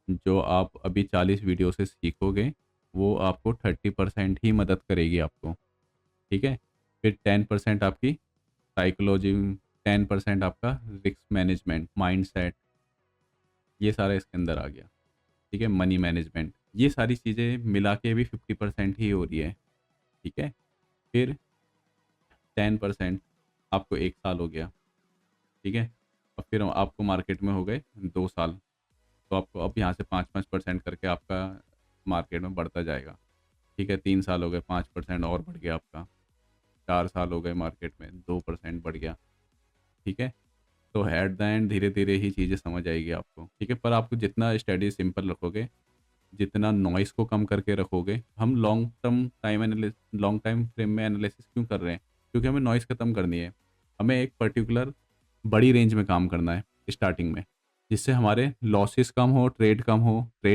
जो आप अभी 40 वीडियो से सीखोगे, वो आपको 30% ही मदद करेगी आपको, ठीक है। फिर 10% आपकी साइकोलॉजी, 10% आपका रिस्क मैनेजमेंट, माइंडसेट, ये सारा इसके अंदर आ गया, ठीक है। मनी मैनेजमेंट, ये सारी चीज़ें मिला के भी 50% ही हो रही है, ठीक है। फिर 10% आपको 1 साल हो गया, ठीक है। और फिर आपको मार्केट में हो गए 2 साल, तो आपको अब यहाँ से 5-5% करके आपका मार्केट में बढ़ता जाएगा, ठीक है। 3 साल हो गए, 5% और बढ़ गया आपका। 4 साल हो गए मार्केट में, 2% बढ़ गया, ठीक है। तो एट द एंड धीरे धीरे ही चीज़ें समझ आएगी आपको, ठीक है। पर आपको जितना स्टडी सिंपल रखोगे, जितना नॉइस को कम करके रखोगे, हम लॉन्ग टाइम फ्रेम में एनालिसिस क्यों कर रहे हैं, क्योंकि हमें नॉइस खत्म करनी है। हमें एक पर्टिकुलर बड़ी रेंज में काम करना है स्टार्टिंग में, जिससे हमारे लॉसेस कम हो, ट्रेड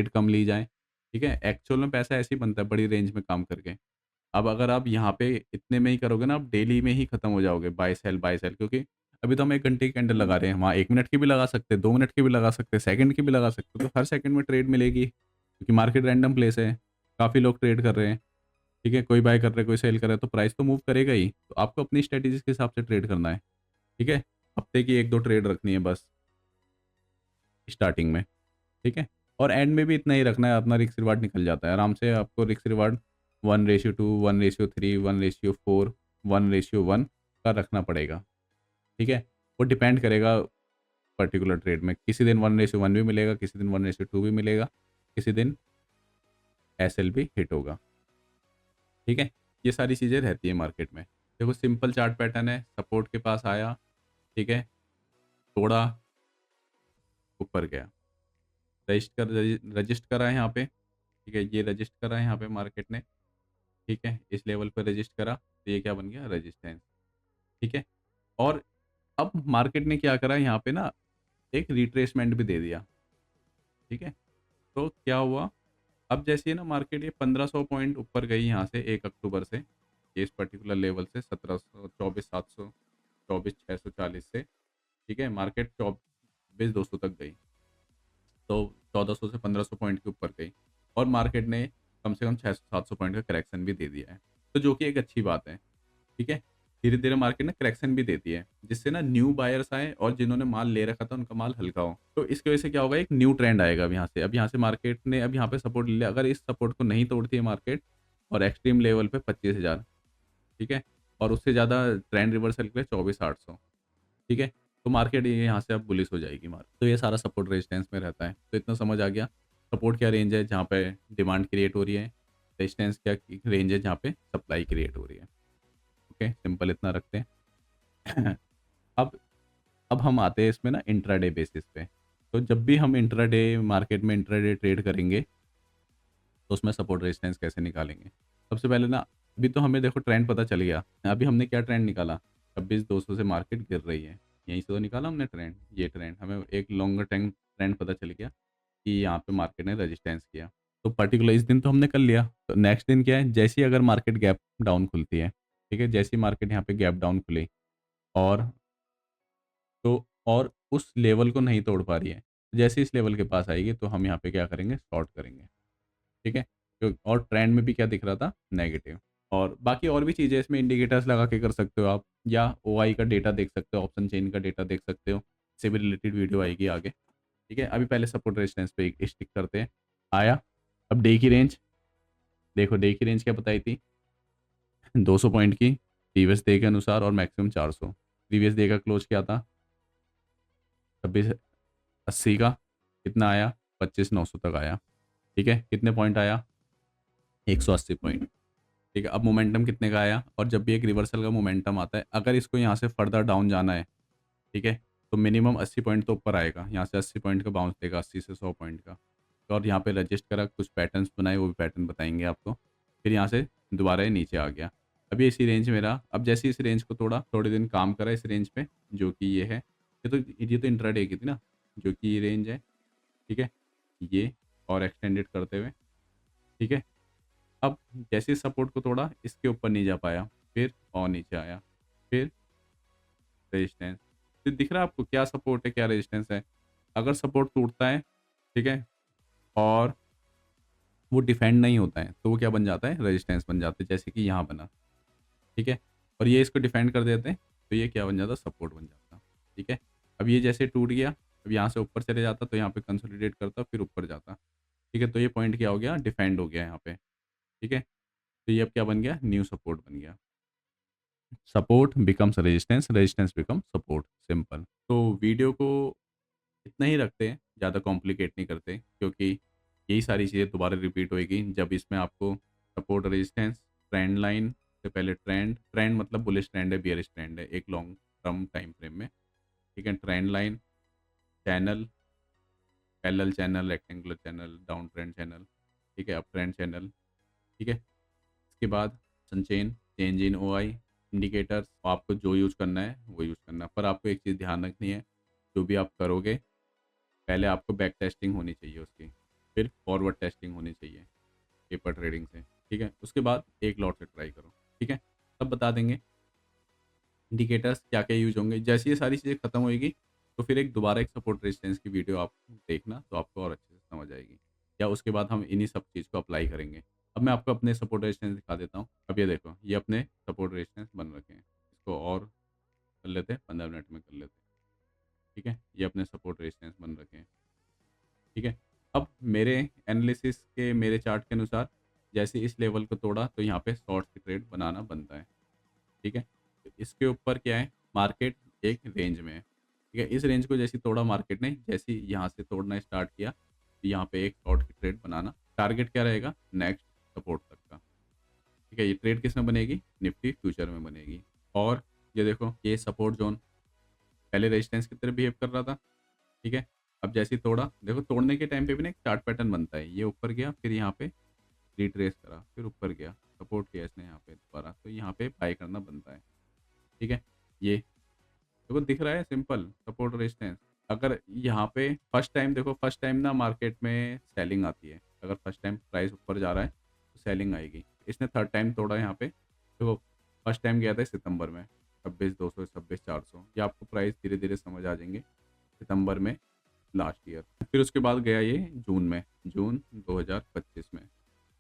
कम ली जाए, ठीक है। एक्चुअल में पैसा ऐसे ही बनता है बड़ी रेंज में काम करके। अब अगर आप यहाँ पे इतने में ही करोगे ना, आप डेली में ही खत्म हो जाओगे, बाय सेल, क्योंकि अभी तो हम 1 घंटे की कैंडल लगा रहे हैं, वहाँ 1 मिनट की भी लगा सकते हैं, 2 मिनट की भी लगा सकते हैं, सेकंड की भी लगा सकते हो, तो हर सेकंड में ट्रेड मिलेगी, क्योंकि मार्केट रैंडम प्लेस है, काफ़ी लोग ट्रेड कर रहे हैं, ठीक है। कोई बाय कर रहा है, कोई सेल कर रहा है, तो प्राइस तो मूव करेगा ही। तो आपको अपनी स्ट्रेटेजी के हिसाब से ट्रेड करना है, ठीक है। हफ्ते की 1-2 ट्रेड रखनी है बस स्टार्टिंग में, ठीक है। और एंड में भी इतना ही रखना है, अपना रिस्क रिवार्ड निकल जाता है आराम से। आपको रिस्क रिवार्ड 1:2, 1:3, 1:4, 1:1 का रखना पड़ेगा, ठीक है। वो डिपेंड करेगा पर्टिकुलर ट्रेड में, किसी दिन 1:1 भी मिलेगा, किसी दिन 1:2 भी मिलेगा, किसी दिन एसएल भी हिट होगा, ठीक है। ये सारी चीज़ें रहती है मार्केट में। देखो सिंपल चार्ट पैटर्न है, सपोर्ट के पास आया, ठीक है, थोड़ा ऊपर गया, रजिस्ट करा है यहाँ पे, ठीक है। ये रजिस्ट करा है यहाँ पे मार्केट ने, ठीक है। इस लेवल पर रजिस्ट करा, तो ये क्या बन गया, रेजिस्टेंस, ठीक है। और अब मार्केट ने क्या करा यहाँ पे ना, एक रिट्रेसमेंट भी दे दिया, ठीक है। तो क्या हुआ, अब जैसे ना मार्केट ये 1500 पॉइंट ऊपर गई यहाँ से 1 अक्टूबर से, ये इस पर्टिकुलर लेवल से 1700, 24,700, 24,640 से, ठीक है। मार्केट 24,200 तक गई, तो 1400 से 1500 पॉइंट के ऊपर गई, और मार्केट ने कम से कम 600-700 पॉइंट का करेक्शन भी दे दिया है, तो जो कि एक अच्छी बात है, ठीक है। धीरे धीरे मार्केट ना करेक्शन भी देती है, जिससे ना न्यू बायर्स आए और जिन्होंने माल ले रखा था उनका माल हल्का हो, तो इसकी वजह से क्या होगा, एक न्यू ट्रेंड आएगा अब यहाँ से। अब यहाँ से मार्केट ने अब यहाँ पे सपोर्ट ले लिया, अगर इस सपोर्ट को नहीं तोड़ती है मार्केट और एक्सट्रीम लेवल पे 25,000, ठीक है, और उससे ज़्यादा ट्रेंड रिवर्सल के लिए 24,800, ठीक है, तो मार्केट ये यहाँ से अब बुलिश हो जाएगी मार्केट। तो ये सारा सपोर्ट रेजिस्टेंस में रहता है, तो इतना समझ आ गया। सपोर्ट क्या रेंज है जहाँ पे डिमांड क्रिएट हो रही है, रेजिस्टेंस क्या रेंज है जहाँ पे सप्लाई क्रिएट हो रही है, ओके, सिंपल इतना रखते हैं। अब अब हम आते हैं इसमें ना इंट्राडे बेसिस पे। तो जब भी हम इंट्राडे मार्केट में इंट्राडे ट्रेड करेंगे, तो उसमें सपोर्ट रेजिस्टेंस कैसे निकालेंगे। सबसे पहले ना, अभी तो हमें देखो ट्रेंड पता चल गया, अभी हमने क्या ट्रेंड निकाला, 26,200 से मार्केट गिर रही है, यहीं से तो निकाला हमने ट्रेंड। ये ट्रेंड हमें एक लॉन्गर टाइम ट्रेंड पता चल गया कि यहाँ पे मार्केट ने रेजिस्टेंस किया, तो पर्टिकुलर इस दिन तो हमने कर लिया। तो नेक्स्ट दिन क्या है, जैसे ही अगर मार्केट गैप डाउन खुलती है, ठीक है, जैसे ही मार्केट यहाँ पे गैप डाउन खुली और तो और उस लेवल को नहीं तोड़ पा रही है, जैसे इस लेवल के पास आएगी तो हम यहाँ पे क्या करेंगे, शॉर्ट करेंगे, ठीक है। और ट्रेंड में भी क्या दिख रहा था, नेगेटिव, और बाकी और भी चीज़ें इसमें इंडिकेटर्स लगा के कर सकते हो आप, या ओआई का डेटा देख सकते हो, ऑप्शन चेन का डेटा देख सकते हो। इससे भी रिलेटेड वीडियो आएगी आगे। ठीक है, अभी पहले सपोर्ट रेजिस्टेंस पे एक स्टिक करते हैं। आया। अब डे की रेंज देखो, डे की रेंज क्या बताई थी? 200 पॉइंट की प्रीवियस डे के अनुसार, और मैक्सिमम 400। प्रीवियस डे का क्लोज क्या था? 2680 का। कितना आया? 25,900 तक आया। ठीक है, कितने पॉइंट आया? 180 पॉइंट। ठीक है, अब मोमेंटम कितने का आया? और जब भी एक रिवर्सल का मोमेंटम आता है, अगर इसको यहाँ से फर्दर डाउन जाना है, ठीक है, तो मिनिमम 80 पॉइंट तो ऊपर आएगा। यहाँ से 80 पॉइंट का बाउंस देगा, 80 से 100 पॉइंट का। तो और यहाँ पे रजिस्ट करा, कुछ पैटर्न्स बनाए, वो भी पैटर्न बताएंगे आपको। फिर यहाँ से दोबारा ये नीचे आ गया। अभी इसी रेंज में रहा। अब जैसे इस रेंज को तोड़ा, थोड़े दिन काम करा इस रेंज पे, जो कि ये है। ये तो इंट्राडे की थी ना, जो कि ये रेंज है। ठीक है, ये और एक्सटेंडेड करते हुए। ठीक है, अब जैसे सपोर्ट को तोड़ा, इसके ऊपर नहीं जा पाया, फिर और नीचे आया, फिर रेजिस्टेंस। तो दिख रहा है आपको क्या सपोर्ट है क्या रेजिस्टेंस है? अगर सपोर्ट टूटता है, ठीक है, और वो डिफेंड नहीं होता है, तो वो क्या बन जाता है? रेजिस्टेंस बन जाता है, जैसे कि यहाँ बना। ठीक है, और ये इसको डिफेंड कर देते हैं, तो ये क्या बन जाता? सपोर्ट बन जाता। ठीक है, अब ये जैसे टूट गया, अब यहाँ से ऊपर चले जाता, तो यहाँ पे कंसोलिडेट करता, फिर ऊपर जाता। ठीक है, तो ये पॉइंट क्या हो गया? डिफेंड हो गया यहाँ पे। ठीक है, तो ये अब क्या बन गया? न्यू सपोर्ट बन गया। Support becomes resistance, resistance become support, simple. तो वीडियो को इतना ही रखते हैं, ज़्यादा कॉम्प्लिकेट नहीं करते, क्योंकि यही सारी चीज़ें दोबारा रिपीट होएगी जब इसमें आपको सपोर्ट, रेजिस्टेंस, ट्रेंड लाइन से पहले ट्रेंड, ट्रेंड मतलब बुलिश ट्रेंड है, बियरिश ट्रेंड है, एक लॉन्ग टर्म टाइम फ्रेम में। ठीक है, trend line, channel, parallel channel, rectangular channel, down trend channel, ठीक है, अप ट्रेंड चैनल। ठीक है, इसके बाद सनचेन, चेंज इन ओआई, इंडिकेटर्स, आपको जो यूज़ करना है वो यूज़ करना है। पर आपको एक चीज़ ध्यान रखनी है, जो भी आप करोगे, पहले आपको बैक टेस्टिंग होनी चाहिए उसकी, फिर फॉरवर्ड टेस्टिंग होनी चाहिए पेपर ट्रेडिंग से। ठीक है, उसके बाद एक लॉट से ट्राई करो। ठीक है, तब बता देंगे इंडिकेटर्स क्या क्या यूज होंगे। जैसे ये सारी चीज़ें खत्म होएगी, तो फिर एक दोबारा एक सपोर्ट रेजिस्टेंस की वीडियो आप देखना, तो आपको और अच्छे से समझ आएगी। या उसके बाद हम इन्हीं सब चीज़ को अप्लाई करेंगे। अब मैं आपको अपने सपोर्ट रेजिस्टेंस दिखा देता हूँ। अब ये देखो, ये अपने सपोर्ट रेजिस्टेंस बन रखे हैं। इसको और कर लेते हैं, 15 मिनट में कर लेते हैं। ठीक है, ये अपने सपोर्ट रेजिस्टेंस बन रखे हैं। ठीक है, अब मेरे एनालिसिस के, मेरे चार्ट के अनुसार, जैसे इस लेवल को तोड़ा, तो यहाँ पे शॉर्ट्स की ट्रेड बनाना बनता है। ठीक है, तो इसके ऊपर क्या है? मार्केट एक रेंज में है। ठीक है, इस रेंज को जैसे तोड़ा मार्केट ने, जैसे ही यहाँ से तोड़ना स्टार्ट किया, तो यहाँ पे एक शॉर्ट की ट्रेड बनाना। टारगेट क्या रहेगा? नेक्स्ट सपोर्ट तक का। ठीक है, ये ट्रेड किस में बनेगी? निफ्टी फ्यूचर में बनेगी। और ये देखो, ये सपोर्ट जोन पहले रेजिस्टेंस की तरह बिहेव कर रहा था। ठीक है, अब जैसे ही तोड़ा, देखो तोड़ने के टाइम पे भी ना एक चार्ट पैटर्न बनता है। ये ऊपर गया, फिर यहाँ पे रिट्रेस करा, फिर ऊपर गया, सपोर्ट किया इसने यहाँ पे दोबारा, तो यहाँ पे बाय करना बनता है। ठीक है, ये देखो दिख रहा है, सिंपल सपोर्ट रेजिस्टेंस। अगर यहाँ पे फर्स्ट टाइम, देखो फर्स्ट टाइम ना मार्केट में सेलिंग आती है। अगर फर्स्ट टाइम प्राइस ऊपर जा रहा है, तो सेलिंग आएगी। इसने थर्ड टाइम तोड़ा यहाँ पे, देखो फर्स्ट टाइम गया था सितंबर में, 26,200, 26,400। ये आपको प्राइस धीरे धीरे समझ आ जाएंगे सितंबर में लास्ट ईयर। फिर उसके बाद गया ये जून में, जून 2025 में,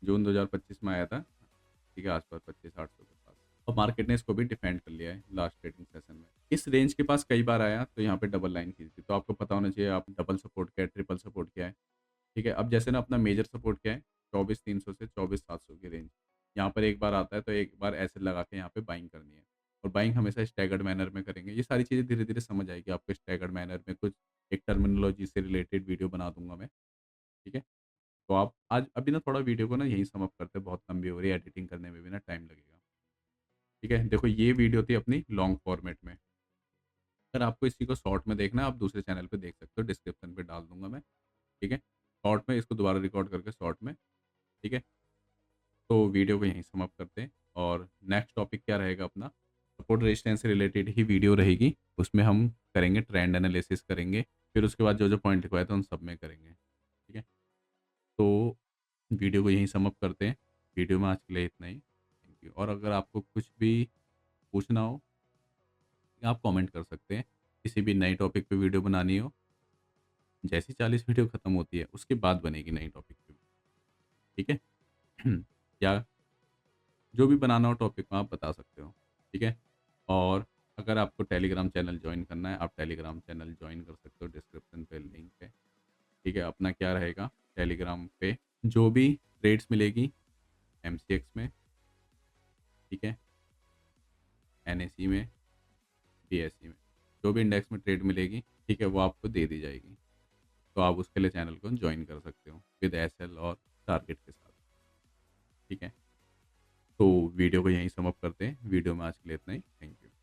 जून 2025 में आया था। ठीक है, आसपास 25,800 के पास। और मार्केट ने इसको भी डिफेंड कर लिया है लास्ट ट्रेडिंग सेशन में। इस रेंज के पास कई बार आया, तो यहाँ पे डबल लाइन खींची, तो आपको पता होना चाहिए आप डबल सपोर्ट क्या है, ट्रिपल सपोर्ट क्या है। ठीक है, अब जैसे ना अपना मेजर सपोर्ट क्या है? 24,300 से 24,700 की रेंज। यहाँ पर एक बार आता है, तो एक बार ऐसे लगा के यहाँ पे बाइंग करनी है। और बाइंग हमेशा स्टैगर्ड मैनर में करेंगे। ये सारी चीज़ें धीरे धीरे समझ आएगी आपको स्टैगर्ड मैनर में। कुछ एक टर्मिनोलॉजी से रिलेटेड वीडियो बना दूंगा मैं। ठीक है, तो आप आज अभी ना थोड़ा वीडियो को ना यहीं सम अप करते हैं, बहुत लंबी हो रही है, एडिटिंग करने में भी ना टाइम लगेगा। ठीक है, देखो ये वीडियो थी अपनी लॉन्ग फॉर्मेट में। अगर आपको इसी को शॉर्ट में देखना है, आप दूसरे चैनल पे देख सकते हो, डिस्क्रिप्शन पे डाल दूंगा मैं। ठीक है, शॉर्ट में इसको दोबारा रिकॉर्ड करके शॉर्ट में। ठीक है, तो वीडियो को यहीं सम अप करते हैं। और नेक्स्ट टॉपिक क्या रहेगा अपना? सपोर्ट रेजिस्टेंस से रिलेटेड ही वीडियो रहेगी। उसमें हम करेंगे ट्रेंड एनालिसिस करेंगे, फिर उसके बाद जो जो पॉइंट लिखवाए थे उन सब में करेंगे। ठीक है, तो वीडियो को यहीं सम अप करते हैं। वीडियो में आज के लिए इतना ही। Thank you. और अगर आपको कुछ भी पूछना हो, आप कमेंट कर सकते हैं। किसी भी नई टॉपिक पे वीडियो बनानी हो, जैसी 40 वीडियो खत्म होती है उसके बाद बनेगी नई टॉपिक पे। ठीक है या जो भी बनाना हो टॉपिक में आप बता सकते हो, ठीक है। और अगर आपको टेलीग्राम चैनल ज्वाइन करना है, आप टेलीग्राम चैनल ज्वाइन कर सकते हो, डिस्क्रिप्शन पे लिंक है, ठीक है। अपना क्या रहेगा, टेलीग्राम पे जो भी रेट्स मिलेगी एमसीएक्स में, ठीक है, एनएसई में, बीएसई में, जो भी इंडेक्स में ट्रेड मिलेगी, ठीक है, वो आपको दे दी जाएगी। तो आप उसके लिए चैनल को ज्वाइन कर सकते हो विद एसएल और टारगेट के साथ, ठीक है। तो वीडियो को यहीं सम अप करते हैं। वीडियो में आज के लिए इतना ही। Thank you.